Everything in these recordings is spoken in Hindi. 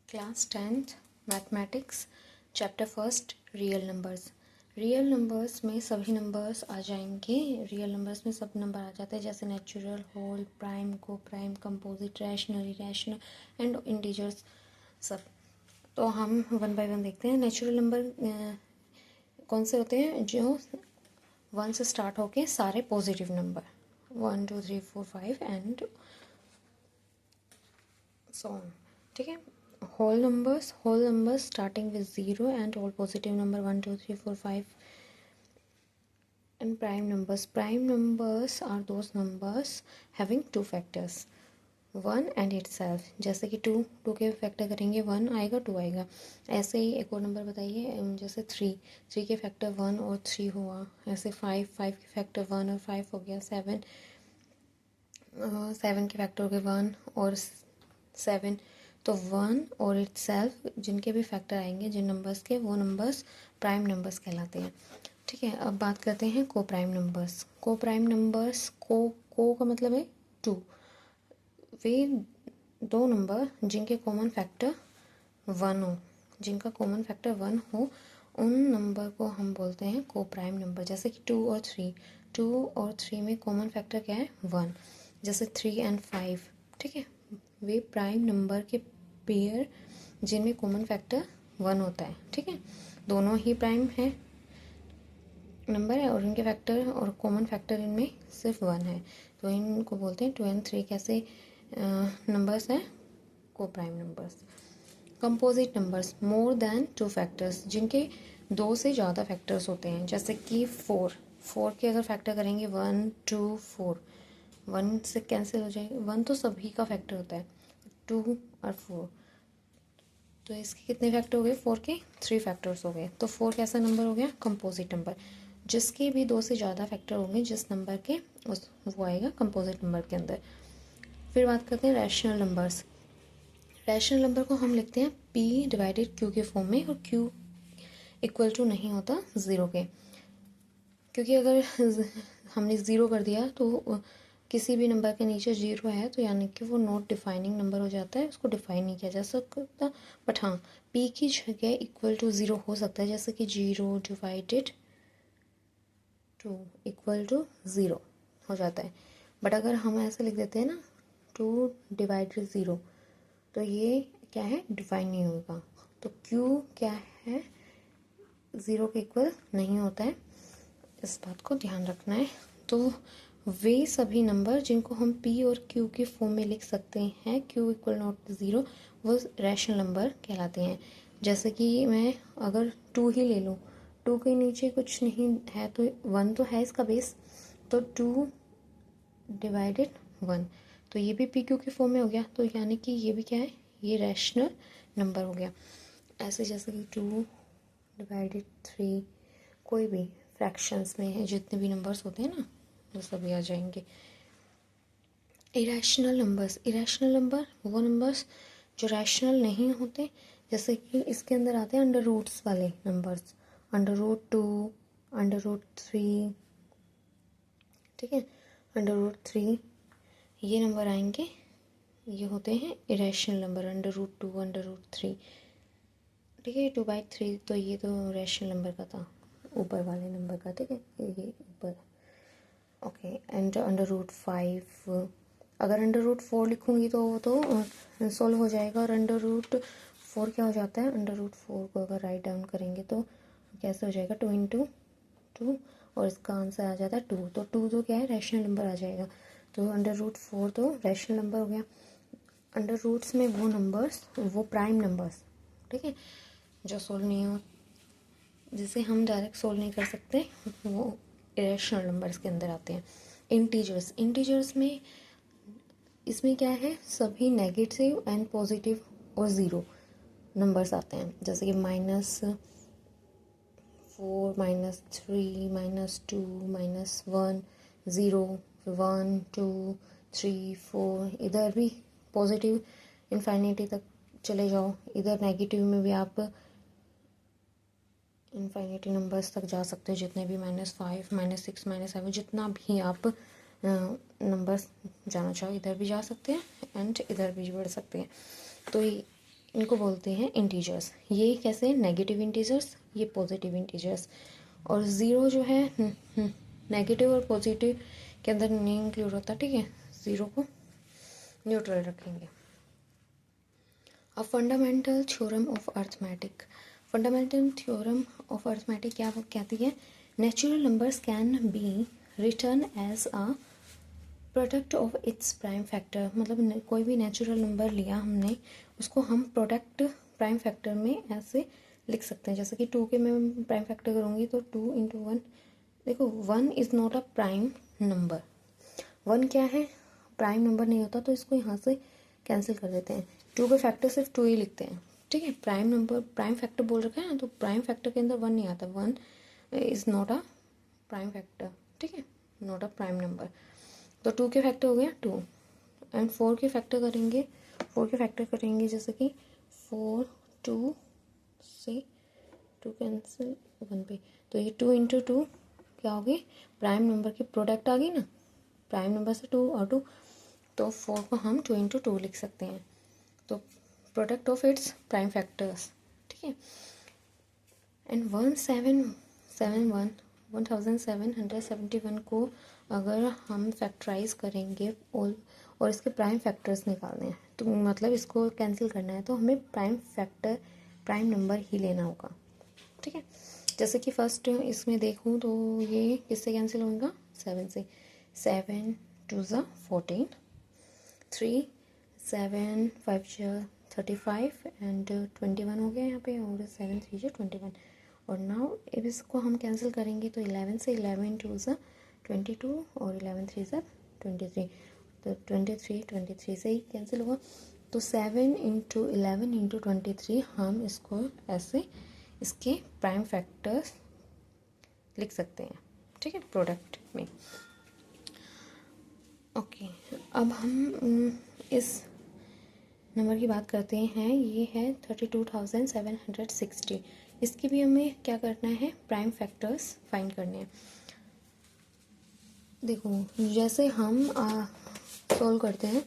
Class 10th mathematics chapter first real numbers. Real numbers में सभी नंबर्स आ जाएंगे। रियल नंबर्स में सब नंबर आ जाते हैं, जैसे नेचुरल, होल, प्राइम, को prime, composite, rational, irrational and integers सब। तो हम वन बाय वन देखते हैं। नेचुरल नंबर कौन से होते हैं? जो 1 से स्टार्ट होके सारे positive number 1 2 3 4 5 and so on. ठीक है। whole numbers starting with 0 and all positive number 1 2 3 4 5 and prime numbers are those numbers having two factors 1 and itself। जैसे कि 2 के फैक्टर करेंगे 1 आएगा 2 आएगा। ऐसे ही एक और नंबर बताइए, जैसे 3 के फैक्टर 1 और 3 हुआ। ऐसे 5 के फैक्टर 1 और 5 हो गया। 7 के फैक्टर हो गए 1 और 7। तो 1 और इटसेल्फ जिनके भी फैक्टर आएंगे जिन नंबर्स के, वो नंबर्स प्राइम नंबर्स कहलाते हैं। ठीक है। अब बात करते हैं को प्राइम नंबर्स। को का मतलब है 2। वे दो नंबर जिनके कॉमन फैक्टर 1 हो, जिनका कॉमन फैक्टर 1 हो, उन नंबर को हम बोलते हैं को प्राइम नंबर। जैसे कि 2 और 3 में कॉमन फैक्टर क्या है? 1। जैसे 3 एंड 5। ठीक है। वे प्राइम नंबर के पेयर जिनमें कॉमन फैक्टर 1 होता है। ठीक है। दोनों ही प्राइम है नंबर है और इनके फैक्टर और कॉमन फैक्टर इनमें सिर्फ 1 है, तो इनको बोलते हैं 2 एंड 3 कैसे नंबर्स हैं? को prime numbers. Composite numbers more than 2 factors, जिनके 2 से ज़्यादा फैक्टर्स होते हैं। जैसे कि 4 के अगर फैक्टर करेंगे 1 2 4, 1 से कैंसिल हो जाएगा। 1 तो सभी का फैक्टर होता है, 2 और 4, तो इसके कितने फैक्टर हो गए? 4 के 3 फैक्टर्स हो गए। तो 4 कैसा नंबर हो गया? Composite number. जिसके भी 2 से ज़्यादा फैक्टर होंगे जिस नंबर के, उस वो आएगा कंपोजिट नंबर के अंदर। फिर बात करते हैं रैशनल नंबर्स। रैशनल नंबर को हम लिखते हैं p डिवाइडेड q के फॉर्म में, और q इक्वल टू नहीं होता 0 के, क्योंकि अगर हमने 0 कर दिया तो किसी भी नंबर के नीचे 0 है तो यानी कि वो नॉट डिफाइनिंग नंबर हो जाता है, उसको डिफाइन नहीं किया जा सकता। बट हाँ, p की जगह इक्वल टू 0 हो सकता है, जैसे कि 0 डिवाइडेड 2 इक्वल टू 0 हो जाता है। बट अगर हम ऐसे लिख देते हैं ना 2 डिवाइडेड 0, तो ये क्या है? डिफाइन नहीं होगा। तो q क्या है? 0 के इक्वल नहीं होता है, इस बात को ध्यान रखना है। तो वे सभी नंबर जिनको हम p और q के फॉर्म में लिख सकते हैं, q इक्वल नॉट 0, वो रैशनल नंबर कहलाते हैं। जैसे कि मैं अगर 2 ही ले लूँ, 2 के नीचे कुछ नहीं है तो 1 तो है इसका बेस, तो 2 डिवाइडेड 1, तो ये भी p q के फॉर्म में हो गया। तो यानी कि ये भी क्या है? ये रैशनल नंबर हो गया। ऐसे जैसे कि 2 डिवाइडेड 3, कोई भी फ्रैक्शंस में है जितने भी नंबर्स होते हैं ना, वो सभी आ जाएंगे। इरेशनल नंबर वो नंबर्स जो रैशनल नहीं होते, जैसे कि इसके अंदर आते हैं अंडर रूट्स वाले नंबर्स, √2, √3। ठीक है। √3 ये नंबर आएंगे, ये होते हैं इरेशनल नंबर, √2, √3। ठीक है। 2/3 तो ये तो रैशनल नंबर का था, ऊपर वाले नंबर का। ठीक है, ये ऊपर। ओके। एंड √5, अगर √4 लिखूँगी तो वो तो सोल्व हो जाएगा। और √4 क्या हो जाता है? √4 को अगर राइट डाउन करेंगे तो कैसे हो जाएगा? 2 × 2, और इसका आंसर आ जाता है 2। तो 2 तो क्या है? रैशनल नंबर आ जाएगा। तो √4 तो रैशनल नंबर हो गया। अंडर रूट्स में वो नंबर्स, वो प्राइम नंबर्स, ठीक है, जो सोल्व नहीं हो, जिसे हम डायरेक्ट सोल्व नहीं कर सकते, वो इरेशनल नंबर्स के अंदर आते हैं। इंटीजर्स में इसमें क्या है? सभी नेगेटिव एंड पॉजिटिव और 0 नंबर्स आते हैं, जैसे कि -4, -3, -2, -1, 0, 1 2 3 4। इधर भी पॉजिटिव इन्फाइनिटी तक चले जाओ, इधर नेगेटिव में भी आप इन्फाइनिटी नंबर्स तक जा सकते हो, जितने भी -5, -6, -7, जितना भी आप नंबर्स जाना चाहो इधर भी जा सकते हैं एंड इधर भी बढ़ सकते हैं। तो इनको बोलते हैं इंटीजर्स। ये कैसे, नेगेटिव इंटीजर्स, ये पॉजिटिव इंटीजर्स। और ज़ीरो जो है नेगेटिव और पॉजिटिव के अंदर नहीं इंक्लूड होता, ठीक है, ज़ीरो को न्यूट्रल रखेंगे। A fundamental theorem of arithmetic. Fundamental theorem of arithmetic क्या कहती है, natural numbers can be written as a product of its prime factor. मतलब कोई भी नेचुरल नंबर लिया हमने, उसको हम प्रोडक्ट प्राइम फैक्टर में ऐसे लिख सकते हैं। जैसे कि 2 के मैं प्राइम फैक्टर करूँगी तो 2 इंटू 1, देखो 1 is not a prime number. 1 क्या है, प्राइम नंबर नहीं होता, तो इसको यहाँ से कैंसिल कर देते हैं। 2 के फैक्टर सिर्फ 2 ही लिखते हैं, ठीक है। प्राइम नंबर, प्राइम फैक्टर बोल रखा है ना, तो प्राइम फैक्टर के अंदर 1 नहीं आता। 1 is not a prime factor, ठीक है, नॉट अ प्राइम नंबर। तो 2 के फैक्टर हो गया 2, एंड 4 के फैक्टर करेंगे, 4 के फैक्टर करेंगे जैसे कि 4, 2 से 2 कैंसिल 1 पे, तो ये 2 इंटू 2 क्या हो गई, प्राइम नंबर की प्रोडक्ट आ गई ना, प्राइम नंबर से 2 और 2, तो 4 को हम 2 इंटू 2 लिख सकते हैं, तो product of its prime factors, ठीक है। एंड 1771 को अगर हम फैक्टराइज करेंगे और इसके प्राइम फैक्टर्स निकालने हैं, तो मतलब इसको कैंसिल करना है, तो हमें प्राइम फैक्टर, प्राइम नंबर ही लेना होगा, ठीक है। जैसे कि फर्स्ट इसमें देखूँ तो ये किससे कैंसिल होगा, 7 से। 7 2 ज़ा 14, 3 7 5 35 एंड 21 हो गया यहाँ पे, और 7 3 21। और नाउ अब इसको हम कैंसिल करेंगे तो 11 से, 11 2 ज़ा 22 और 11 3 ज़ा 23, तो 23 से ही कैंसिल हुआ। तो 7 इंटू 11 इंटू 23 हम इसको ऐसे इसके प्राइम फैक्टर्स लिख सकते हैं, ठीक है, प्रोडक्ट में। ओके, अब हम इस नंबर की बात करते हैं, ये है 32,760। इसकी भी हमें क्या करना है, प्राइम फैक्टर्स फाइंड करने हैं। देखो जैसे हम सॉल्व करते हैं,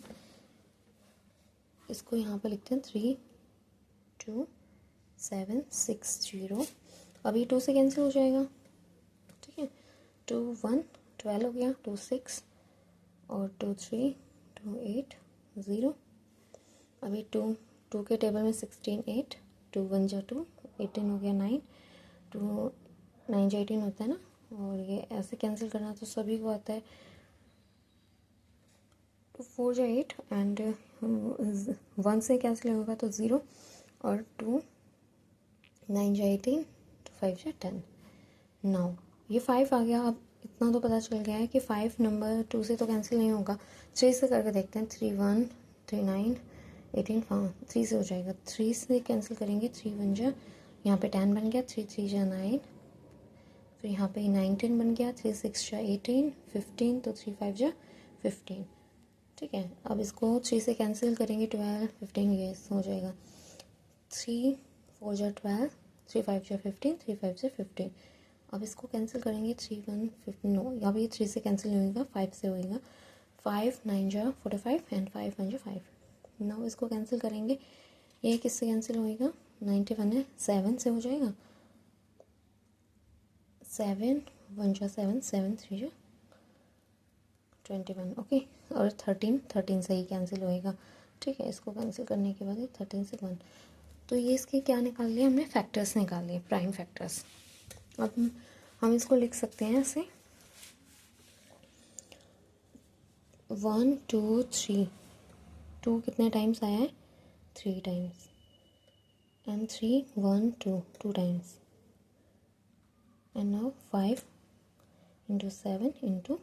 इसको यहाँ पर लिखते हैं 32760। अभी 2 से कैंसिल हो जाएगा, ठीक है। 2 1 12 हो गया, 2 6 और 2 3 2 8 0। अभी 2 के टेबल में 16 8, 2 1 जा 2, 18 हो गया 9, 2 9 जा 18 होता है ना, और ये ऐसे कैंसिल करना तो सभी को आता है। 4 जा 8 एंड 1 से कैंसिल होगा तो 0, और 2 9 जा 18, तो 5 जा 10। नाउ ये 5 आ गया। अब इतना तो पता चल गया है कि 5 नंबर 2 से तो कैंसिल नहीं होगा। 3 से करके देखते हैं, 3 1 3 9 18, हाँ 3 से हो जाएगा। 3 से कैंसिल करेंगे, 3 1 जा, यहाँ पे 10 बन गया, 3 3 जा 9, फिर यहाँ पे 9 10 बन गया, 3 6 जा 18 15, तो 3 5 जा 15, ठीक है। अब इसको 3 से कैंसिल करेंगे, 12 15 ये हो जाएगा। 3 4 जा 12, 3 5 जा 15, 3 5 जा 15। अब इसको कैंसिल करेंगे, 3 1 15, नो अब ये 3 से कैंसिल नहीं होगा, 5 से होएगा। 5 9 जा 45 एंड 5 1 जा 5। नाउ इसको कैंसिल करेंगे, ये किससे कैंसिल होएगा, 91 है, 7 से हो जाएगा। 7 1 जा 7, 7 3 जा 21, ओके। और 13 से ही कैंसिल होएगा, ठीक है। इसको कैंसिल करने के बाद 13 से 1, तो ये इसके क्या निकाल लिए हमने, फैक्टर्स निकाल लिए, प्राइम फैक्टर्स। अब हम इसको लिख सकते हैं ऐसे 1 2 3, 2 कितने टाइम्स आया है, 3 times, and 3 1 2 2 times, and now 5 into 7 into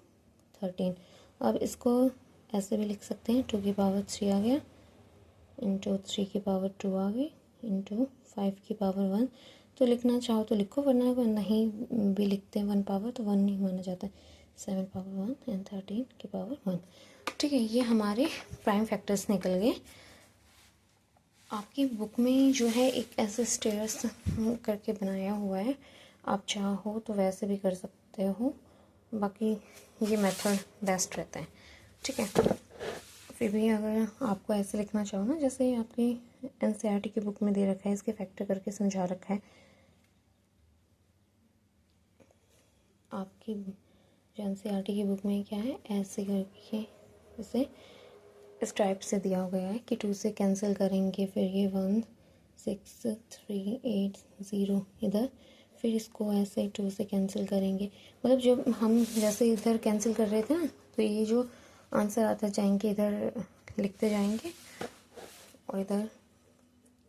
13। अब इसको ऐसे भी लिख सकते हैं, 2 की पावर 3 आ गया, इंटू 3 की पावर 2 आ गई, इंटू 5 की पावर 1। तो लिखना चाहो तो लिखो, वरना नहीं भी लिखते हैं 1 पावर तो 1 नहीं माना जाता है। 7 पावर 1 एंड 13 की पावर 1, ठीक है। ये हमारे प्राइम फैक्टर्स निकल गए। आपकी बुक में जो है एक ऐसे स्टेयर्स करके बनाया हुआ है, आप चाहो तो वैसे भी कर सकते हो, बाकी ये मेथड बेस्ट रहता है, ठीक है। फिर भी अगर आपको ऐसे लिखना चाहो ना, जैसे आपकी एनसीईआरटी की बुक में दे रखा है, इसके फैक्टर करके समझा रखा है, आपकी जो एनसीईआरटी की बुक में क्या है, ऐसे करके इसे इस टाइप से दिया गया है कि 2 से कैंसिल करेंगे, फिर ये 1 6 3 8 0 इधर, फिर इसको ऐसे 2 से कैंसिल करेंगे। मतलब जब हम जैसे इधर कैंसिल कर रहे थे ना, तो ये जो आंसर आता जाएंगे इधर लिखते जाएंगे, और इधर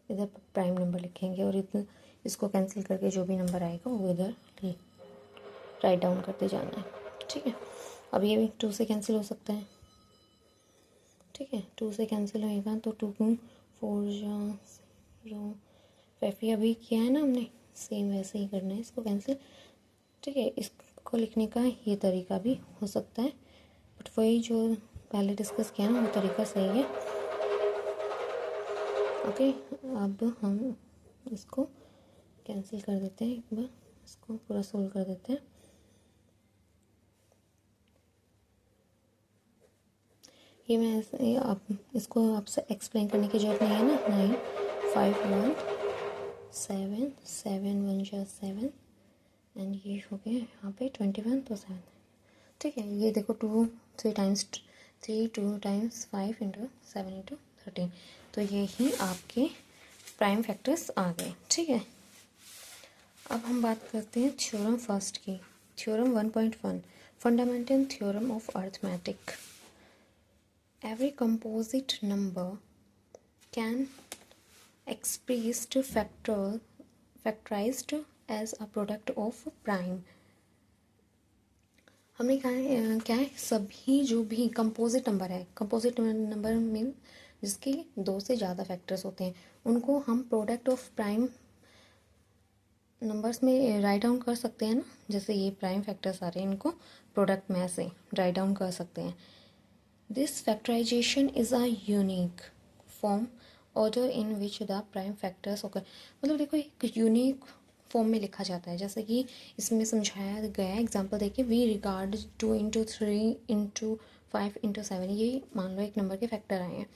इधर प्राइम नंबर लिखेंगे, और इधर इसको कैंसिल करके जो भी नंबर आएगा वो इधर राइट डाउन करते जाना है। ठीक है, अब ये भी 2 से कैंसिल हो सकता है। ठीक है, 2 से कैंसिल होएगा तो 2 4 0 5 अभी किया है ना हमने, सेम वैसे ही करना है इसको कैंसिल। ठीक है, इसको लिखने का ये तरीका भी हो सकता है, बट वही जो पहले डिस्कस किया ना वो तरीका सही है। ओके, अब हम इसको कैंसिल कर देते हैं, एक बार इसको पूरा सोल्व कर देते हैं। ये मैं ऐसे आप इसको आपसे एक्सप्लेन करने की जरूरत नहीं है ना। 9 5 1 7 7 1 जा 7 एंड ये हो गया यहाँ पे 21 तो 7। ठीक है, ये देखो 2 3 टाइम्स 3 2 टाइम्स 5 इंटू 7 इंटू 13, तो ये ही आपके प्राइम फैक्टर्स आ गए। ठीक है, अब हम बात करते हैं थ्योरम फर्स्ट की। Theorem 1.1 fundamental theorem of arithmetic. Every composite number can expressed factorized as a product of prime। हमने कहा है क्या है, सभी जो भी कंपोजिट नंबर है, कंपोजिट नंबर मीन जिसके 2 से ज़्यादा फैक्टर्स होते हैं, उनको हम प्रोडक्ट ऑफ प्राइम नंबर्स में राइट डाउन कर सकते हैं ना। जैसे ये प्राइम फैक्टर्स आ रहे हैं, इनको प्रोडक्ट में से राइट डाउन कर सकते हैं। This factorization is a unique form order in which the prime factors occur। मतलब देखो एक यूनिक फॉर्म में लिखा जाता है, जैसे कि इसमें समझाया गया है। एग्जांपल देखिए, we regard 2 into 3 into 5 into 7, ये मान लो एक नंबर के फैक्टर आए हैं,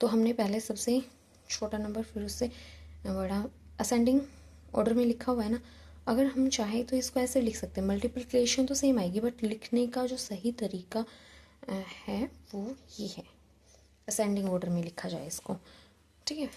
तो हमने पहले सबसे छोटा नंबर फिर उससे बड़ा असेंडिंग ऑर्डर में लिखा हुआ है ना। अगर हम चाहें तो इसको ऐसे लिख सकते हैं, मल्टीप्लिकेशन तो सेम आएगी, बट लिखने का जो सही तरीका है वो ये है, असेंडिंग ऑर्डर में लिखा जाए इसको। ठीक है,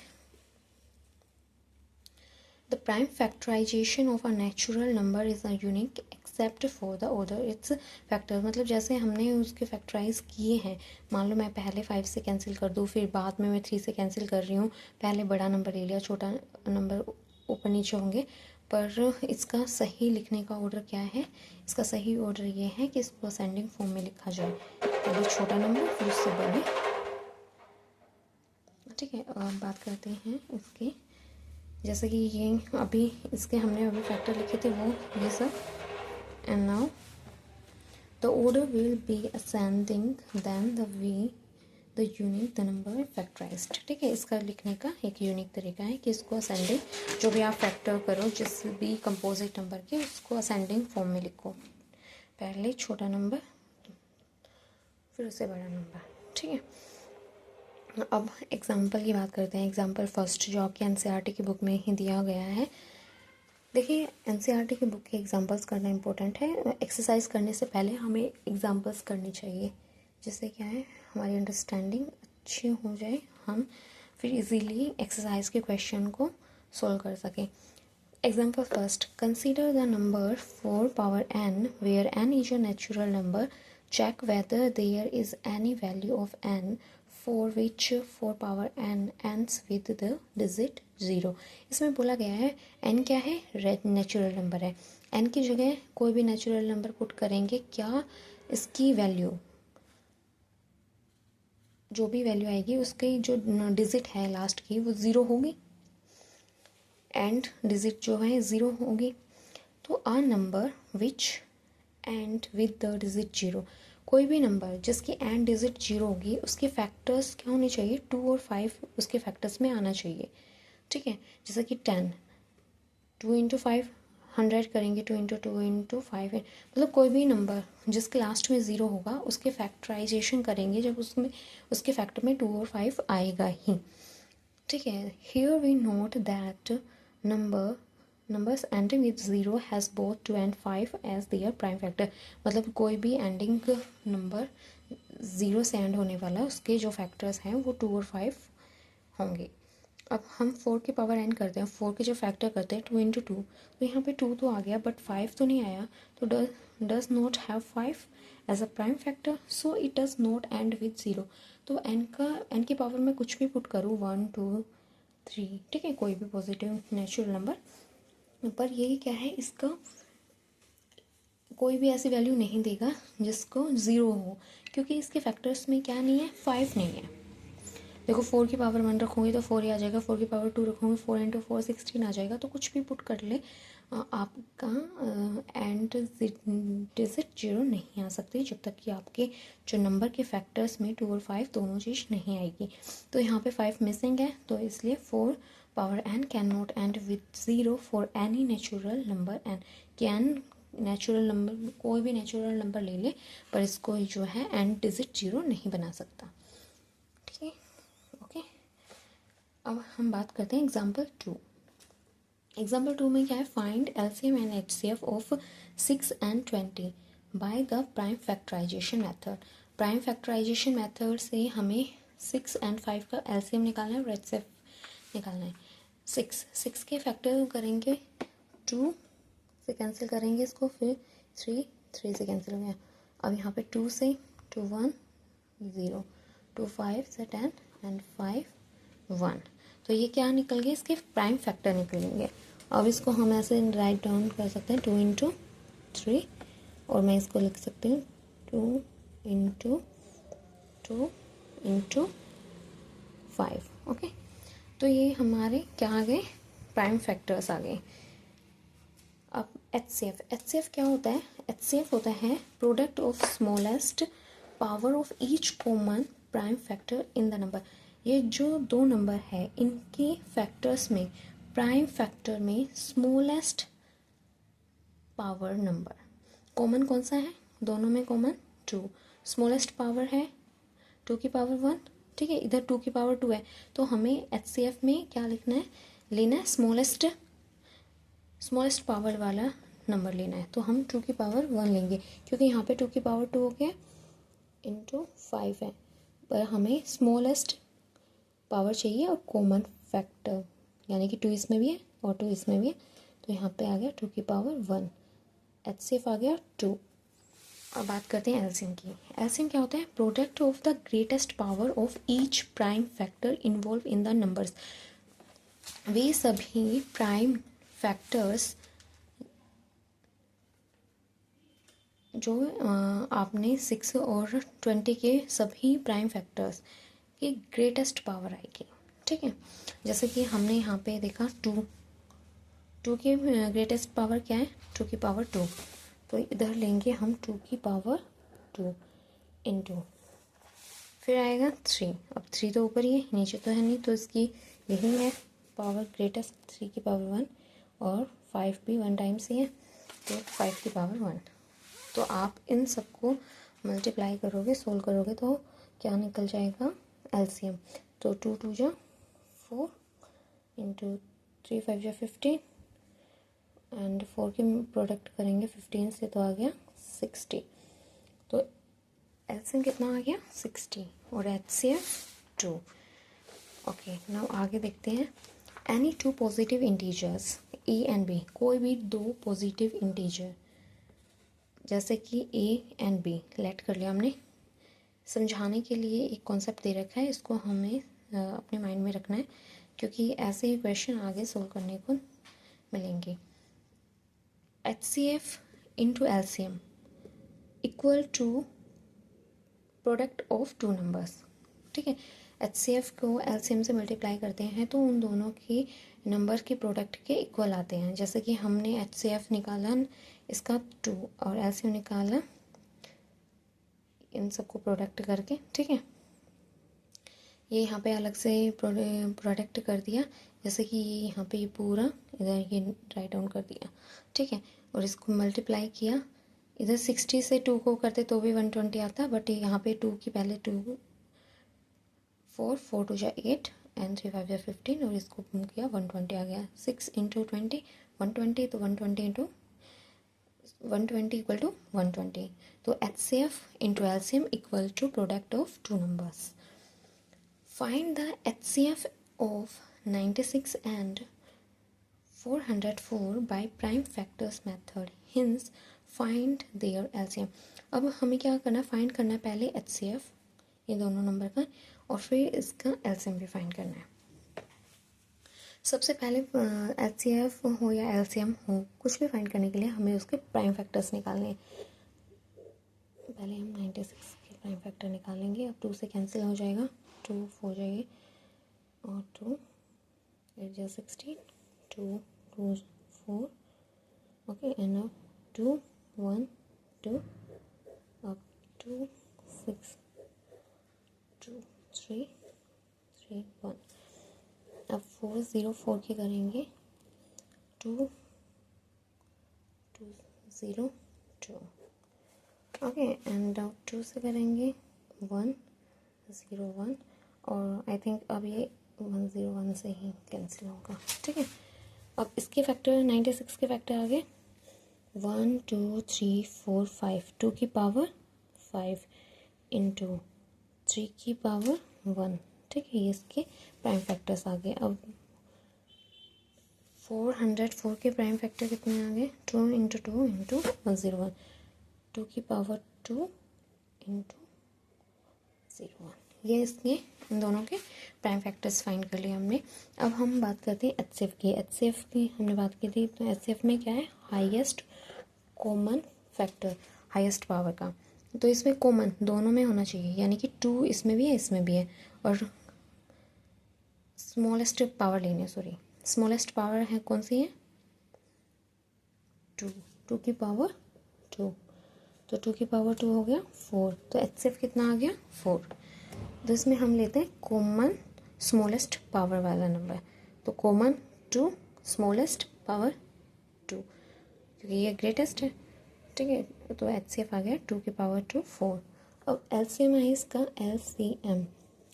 the prime factorisation of a natural number is a unique except for the order its factor. मतलब जैसे हमने उसके फैक्टराइज किए हैं, मान लो मैं पहले 5 से कैंसिल कर दूँ, फिर बाद में मैं 3 से कैंसिल कर रही हूँ, पहले बड़ा नंबर ले लिया, छोटा नंबर ऊपर नीचे होंगे, पर इसका सही लिखने का ऑर्डर क्या है, इसका सही ऑर्डर ये है कि इसको असेंडिंग फॉर्म में लिखा जाए, पहले छोटा नंबर फिर उससे बड़े। ठीक है, अब बात करते हैं इसके, जैसे कि ये अभी इसके हमने अभी फैक्टर लिखे थे वो ये सब, and now the order will be ascending then the way the unique the number factorised. ठीक है, इसका लिखने का एक यूनिक तरीका है कि इसको असेंडिंग, जो भी आप फैक्टर करो जिस भी कंपोजिट नंबर के, उसको असेंडिंग फॉर्म में लिखो, पहले छोटा नंबर फिर उससे बड़ा नंबर। ठीक है, अब एग्जाम्पल की बात करते हैं। एग्जाम्पल फर्स्ट जो आपके एनसीईआरटी की बुक में ही दिया गया है। देखिए, एनसीईआरटी की बुक के एग्जाम्पल्स करना इंपॉर्टेंट है। एक्सरसाइज करने से पहले हमें एग्जाम्पल्स करनी चाहिए, जिससे क्या है हमारी अंडरस्टैंडिंग अच्छी हो जाए, हम फिर इजीली एक्सरसाइज के क्वेश्चन को सॉल्व कर सकें। Example first, consider the number 4 power n where n is a natural number, check whether there is any value of n for which 4 power n ends with the digit 0। इसमें बोला गया है n क्या है, नेचुरल नंबर है, n की जगह कोई भी नेचुरल नंबर पुट करेंगे, क्या इसकी वैल्यू, जो भी वैल्यू आएगी उसकी जो डिजिट है लास्ट की वो 0 होगी, एंड डिजिट जो है 0 होगी। तो आ number which end with the digit 0, कोई भी नंबर जिसकी एंड डिजिट 0 होगी उसके फैक्टर्स क्या होने चाहिए, 2 और 5 उसके फैक्टर्स में आना चाहिए। ठीक है, जैसे कि 10, 2 इंटू 5 100 करेंगे 2 × 2 × 5 मतलब कोई भी नंबर जिसके लास्ट में 0 होगा उसके फैक्टराइजेशन करेंगे जब उसमें उसके फैक्टर में 2 और 5 आएगा ही, ठीक है। Here we note that numbers ending with 0 has both 2 and 5 as their prime factor, मतलब कोई भी एंडिंग नंबर 0 से एंड होने वाला उसके जो फैक्टर्स हैं वो 2 और 5 होंगे। अब हम 4 की पावर एन करते हैं, 4 के जो फैक्टर करते हैं 2 × 2, तो यहाँ पे 2 तो आ गया बट 5 तो नहीं आया, तो does not have 5 as a prime factor, so it does not end with 0। तो एन की पावर में कुछ भी पुट करूँ 1 2 3, ठीक है, कोई भी पॉजिटिव नेचुरल नंबर, पर ये क्या है, इसका कोई भी ऐसी वैल्यू नहीं देगा जिसको 0 हो, क्योंकि इसके फैक्टर्स में क्या नहीं है, 5 नहीं है। देखो 4 की पावर 1 रखूँगी तो 4 ही आ जाएगा, 4 की पावर 2 रखूँगी 4 × 4 16 आ जाएगा, तो कुछ भी पुट कर ले आपका एंड डिजिट 0 नहीं आ सकती जब तक कि आपके जो नंबर के फैक्टर्स में 2 और 5 दोनों चीज़ नहीं आएगी। तो यहाँ पे 5 मिसिंग है, तो इसलिए 4 power n can not end with 0 for any natural number n। Can natural number, कोई भी नेचुरल नंबर ले ले, पर इसको जो है एंड डिजिट 0 नहीं बना सकता, ठीक है। ओके, अब हम बात करते हैं एग्जाम्पल 2। एग्जाम्पल 2 में क्या है, find LCM and HCF of 6 and 20 by the prime factorisation method. Prime factorisation method से हमें 6 and 5 का एलसीएम निकालना है और एचसीएफ निकालना है। 6 के फैक्टर करेंगे 2 से कैंसिल करेंगे इसको, फिर 3 से कैंसिल हो गया। अब यहाँ पे 2 से 2 1 0, 2 5 से 10 एंड 5 1, तो ये क्या निकल गए, इसके प्राइम फैक्टर निकलेंगे। अब इसको हम ऐसे राइट डाउन कर सकते हैं 2 × 3, और मैं इसको लिख सकती हूँ 2 × 2 × 5। ओके, तो ये हमारे क्या आ गए, प्राइम फैक्टर्स आ गए। अब एचसीएफ क्या होता है, एचसीएफ होता है product of smallest power of each common prime factor in the number. ये जो दो नंबर है इनके फैक्टर्स में, प्राइम फैक्टर में स्मॉलेस्ट पावर नंबर, कॉमन कौन सा है, दोनों में कॉमन 2, स्मॉलेस्ट पावर है 2 की पावर 1, ठीक है, इधर 2 की पावर 2 है, तो हमें एचसीएफ में क्या लिखना है, लेना है स्मॉलेस्ट पावर वाला नंबर लेना है, तो हम 2 की पावर 1 लेंगे, क्योंकि यहाँ पे 2 की पावर 2 हो गया × 5 है, पर हमें स्मॉलेस्ट पावर चाहिए और कॉमन फैक्टर, यानी कि 2 इसमें भी है और 2 इसमें भी है, तो यहाँ पे आ गया 2 की पावर 1, एचसीएफ आ गया 2। अब बात करते हैं एलसीएम की। एलसीएम क्या होता है, product of the greatest power of each prime factor involve in the numbers. वे सभी प्राइम फैक्टर्स जो आपने 6 और 20 के सभी प्राइम फैक्टर्स की ग्रेटेस्ट पावर आएगी, ठीक है। जैसे कि हमने यहाँ पे देखा 2 की ग्रेटेस्ट पावर क्या है, 2 की पावर 2, तो इधर लेंगे हम 2 की पावर 2 × फिर आएगा 3। अब 3 तो ऊपर ही है, नीचे तो है नहीं, तो इसकी यही है पावर ग्रेटेस्ट, 3 की पावर 1, और 5 भी 1 टाइम्स ही है, तो 5 की पावर 1। तो आप इन सबको मल्टीप्लाई करोगे, सोल्व करोगे, तो क्या निकल जाएगा एलसीएम, तो 2 2 जा 4 × 3 5 जा 15 एंड 4 की प्रोडक्ट करेंगे 15 से, तो आ गया 60। तो एलसीएम कितना आ गया 60 और एचसीएफ 2। ओके, नाउ आगे देखते हैं। Any 2 positive integers a and b, कोई भी 2 पॉजिटिव इंटीजर जैसे कि ए एंड बी लेट कर लिया हमने, समझाने के लिए एक कॉन्सेप्ट दे रखा है, इसको हमें अपने माइंड में रखना है, क्योंकि ऐसे ही क्वेश्चन आगे सोल्व करने को मिलेंगे। HCF into LCM equal to product of 2 numbers, ठीक है। HCF को LCM से मल्टीप्लाई करते हैं तो उन दोनों की नंबर के प्रोडक्ट के इक्वल आते हैं। जैसे कि हमने HCF निकाला इसका 2 और LCM निकाला इन सबको प्रोडक्ट करके, ठीक है। ये यहाँ पे अलग से प्रोडक्ट कर दिया, जैसे कि ये यहाँ पे ये पूरा इधर ये राइट डाउन कर दिया, ठीक है। और इसको मल्टीप्लाई किया, इधर 60 से 2 को करते तो भी 120 आता, बट यहाँ पे 2 की पहले 2 4 2 जा 8 एंड 3 5 जा 15, और इसको किया 120 आ गया। 6 इंटू 20 120, तो 120 इंटू 120 इक्वल टू 120। तो HCF into LCM equal to product of two numbers. Find the HCF of 96 and 404 by prime factors method, hence find their LCM। अब हमें क्या करना है, फाइंड करना है पहले HCF ये दोनों नंबर का, और फिर इसका LCM भी फाइंड करना है। सबसे पहले HCF हो या LCM हो, कुछ भी फाइंड करने के लिए हमें उसके प्राइम फैक्टर्स निकालने हैं। पहले हम 96 के प्राइम फैक्टर निकालेंगे। अब 2 से कैंसिल हो जाएगा, 2 हो जाएगी, और 2 8 जा 16, 2 2 4, ओके, एंड अब 2 1 2, अब 2 6 2 3 3 1। अब 4 0 4 के करेंगे, 2 2 0 2, ओके, एंड अब 2 से करेंगे 1 0 1, और आई थिंक अब ये 1 0 1 से ही कैंसिल होगा, ठीक है। अब इसके फैक्टर 96 के फैक्टर आ गए 1 2 3 4 5, 2 की पावर 5 इंटू 3 की पावर 1, ठीक है। ये इसके प्राइम फैक्टर्स आ गए। अब 404 के प्राइम फैक्टर कितने आ गए, 2 इंटू 2 इंटू 101, 2 की पावर 2 इंटू 01। ये इसके इन दोनों के प्राइम फैक्टर्स फाइंड कर लिए हमने। अब हम बात करते हैं HCF की। HCF की हमने बात की थी, तो HCF में क्या है, highest common factor, highest power का। तो इसमें कॉमन दोनों में होना चाहिए, यानी कि 2 इसमें भी है इसमें भी है, और स्मॉलेस्ट पावर लेनी है, सॉरी स्मॉलेस्ट पावर है कौन सी है, 2, 2 की पावर 2, तो 2 की पावर 2 हो गया 4, तो HCF कितना आ गया 4। तो इसमें हम लेते हैं कॉमन स्मॉलेस्ट पावर वाला नंबर, तो कॉमन 2 स्मॉलेस्ट पावर 2, क्योंकि ये ग्रेटेस्ट है, ठीक है। तो HCF आ गया 2 की पावर 2 4। अब LCM है इसका,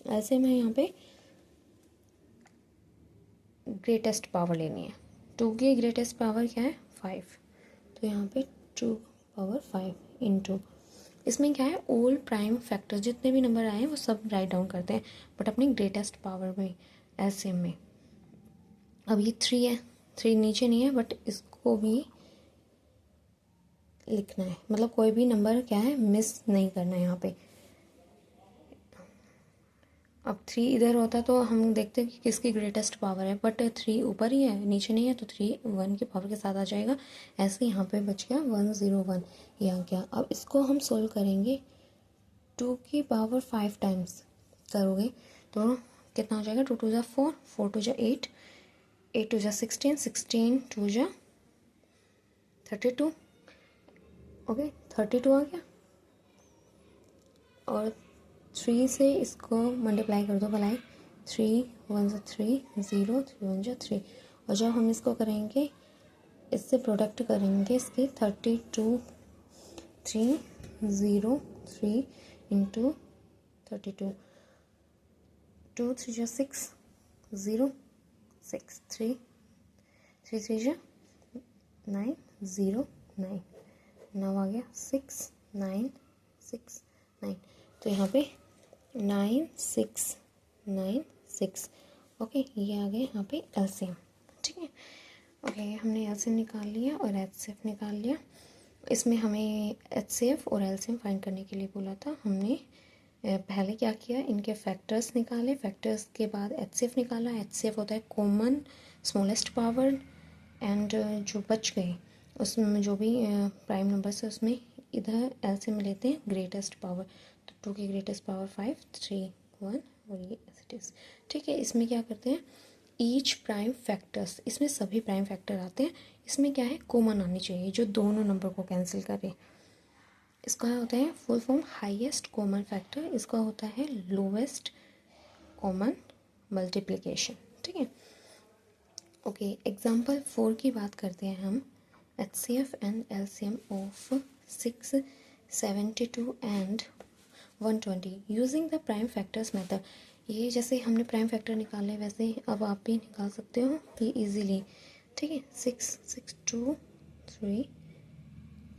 LCM है यहाँ पे ग्रेटेस्ट पावर लेनी है। 2 की ग्रेटेस्ट पावर क्या है 5, तो यहाँ पे 2 पावर 5 इंटू, इसमें क्या है, ऑल प्राइम फैक्टर जितने भी नंबर आए हैं वो सब राइट डाउन करते हैं, बट अपनी ग्रेटेस्ट पावर में LCM में। अब ये 3 है, 3 नीचे नहीं है, बट इसको भी लिखना है, मतलब कोई भी नंबर क्या है मिस नहीं करना है यहाँ पे। अब 3 इधर होता तो हम देखते कि किसकी ग्रेटेस्ट पावर है, बट 3 ऊपर ही है नीचे नहीं है, तो 3 1 की पावर के साथ आ जाएगा। ऐसे यहाँ पे बच गया 1 0 1, ये आ गया। अब इसको हम सोल्व करेंगे, 2 की पावर 5 टाइम्स करोगे तो कितना हो जाएगा, 2 2 जा 4, 4 2 जा 8, 8 2 जा 16, 16 2 जा 32, ओके 32 आ गया। और 3 से इसको मल्टीप्लाई कर दो भलाई, 3 1 जा 3 0, 3 1 जा 3, और जब हम इसको करेंगे इससे प्रोडक्ट करेंगे इसकी 32 3 0 3 इंटू 32, 2 3 जा 6 0 6 3 3 3 जा 9 0 9, 9 आ गया 6 9 6 9, तो यहाँ पे 9 6 9 6, ओके, ये आ गया यहाँ पे LCM, ठीक है। ओके, हमने LCM निकाल लिया और HCF निकाल लिया। इसमें हमें HCF और LCM फाइंड करने के लिए बोला था, हमने पहले क्या किया, इनके फैक्टर्स निकाले, फैक्टर्स के बाद HCF निकाला। HCF होता है कॉमन स्मॉलेस्ट पावर, एंड जो बच गए उसमें जो भी प्राइम नंबर्स है उसमें इधर LCM लेते हैं ग्रेटेस्ट पावर, तो 2 की ग्रेटेस्ट पावर 5 3 1, और ये इट इज़, ठीक है। इसमें क्या करते हैं, ईच प्राइम फैक्टर्स, इसमें सभी प्राइम फैक्टर आते हैं, इसमें क्या है कॉमन आनी चाहिए जो दोनों नंबर को कैंसिल करे। इसका होता है full form highest common factor, इसका होता है लोवेस्ट कॉमन मल्टीप्लिकेशन। ठीक है, ओके। एग्जाम्पल 4 की बात करते हैं हम। HCF and LCM of 6, 72 and 120 using the prime factors method. ये जैसे हमने प्राइम फैक्टर निकाले वैसे अब आप भी निकाल सकते हो ये इजीली। ठीक है, 6, 6, 2, 3,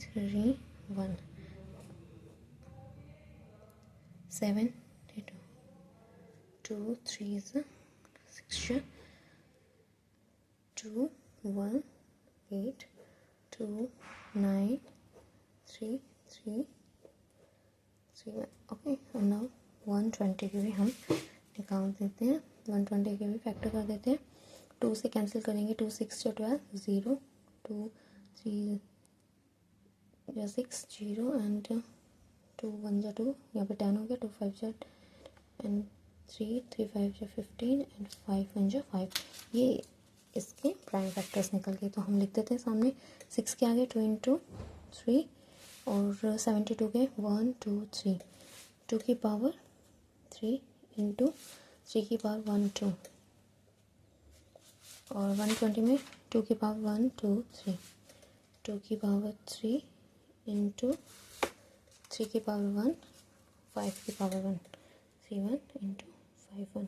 3, 1, 7, 2, 3 is 6, 2, 1, 8, 2, 9, 3, 3, 3, 1। ओके, और नाउ 120 के भी हम निकाल देते हैं। 120 के भी फैक्टर कर देते हैं। 2 से कैंसिल करेंगे, 2 6 12 0, 2 3 6 0 एंड 2 1 2, यहाँ पे 10 हो गया, 2 5 एंड 3 3 5 15 एंड 5 1 5। ये इसके प्राइम फैक्टर्स निकल गए। तो हम लिख देते हैं सामने 6 के आगे 2 इंटू 3 और 72 के 1 2 3, 2 की पावर 3 इंटू 3 की पावर 1 2 और 120 में 2 की पावर 1 2 3, 2 की पावर 3 इंटू 3 की पावर 1 5 की पावर 1 3 1 इंटू 5 1।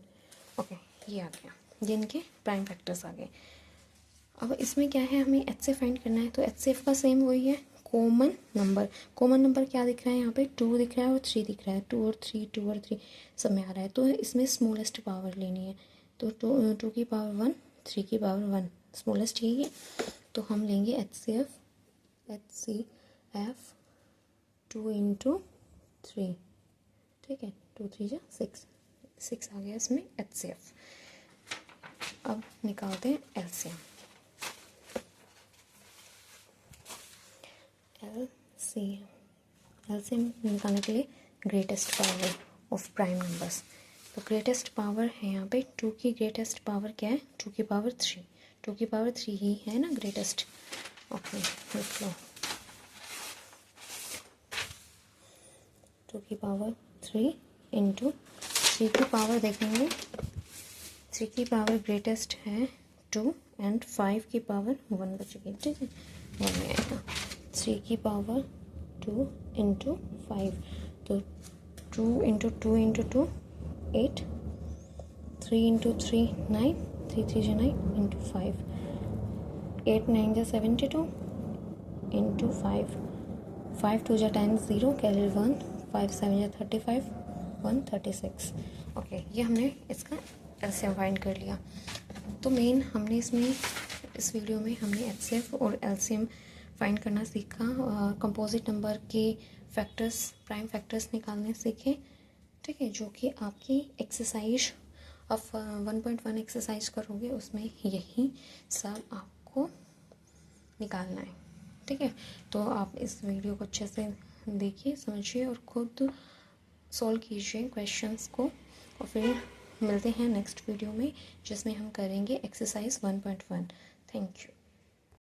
ओके, ये आ गया, जिनके प्राइम फैक्टर्स आ गए। अब इसमें क्या है, हमें HCF फाइंड करना है। तो HCF का सेम वही है, कॉमन नंबर। कॉमन नंबर क्या दिख रहा है यहाँ पे, 2 दिख रहा है और 3 दिख रहा है। 2 और 3, 2 और 3 सब में आ रहा है। तो इसमें स्मॉलेस्ट पावर लेनी है। तो 2 की पावर 1, 3 की पावर 1 स्मॉलेस्ट ही है। तो हम लेंगे HCF 2 इंटू 3। ठीक है, 2 3 जा 6 आ गया इसमें HCF। अब निकालते हैं LCM। LCM निकालने के लिए greatest power of prime numbers. तो ग्रेटेस्ट पावर है यहाँ पे 2 की ग्रेटेस्ट पावर क्या है, 2 की पावर 3। 2 की पावर 3 ही है ना ग्रेटेस्ट। ओके, लिख लो 2 की पावर 3 इंटू 3 की पावर देखेंगे। 3 की पावर ग्रेटेस्ट है 2 एंड 5 की पावर 1 बचेगी। ठीक है, 1 में आएगा। 3 की पावर 2 इंटू 5, तो 2 इंटू 2 इंटू 2 8, 3 इंटू 3 9, 3 3 9 इंटू 5, 8 9 जा 72 इंटू 5, 5 2 जा 10 0 कैरी 1, 5 7 जा 35 1 36। ओके, ये हमने इसका LCM फाइंड कर लिया। तो मेन हमने इसमें इस वीडियो में हमने HCF और LCM फाइंड करना सीखा। कंपोजिट नंबर के फैक्टर्स, प्राइम फैक्टर्स निकालने सीखे। ठीक है, जो कि आपकी एक्सरसाइज आप 1.1 एक्सरसाइज करोगे उसमें यही सब आपको निकालना है। ठीक है, तो आप इस वीडियो को अच्छे से देखिए, समझिए और खुद सॉल्व कीजिए क्वेश्चंस को। और फिर मिलते हैं नेक्स्ट वीडियो में जिसमें हम करेंगे एक्सरसाइज 1.1। Thank you.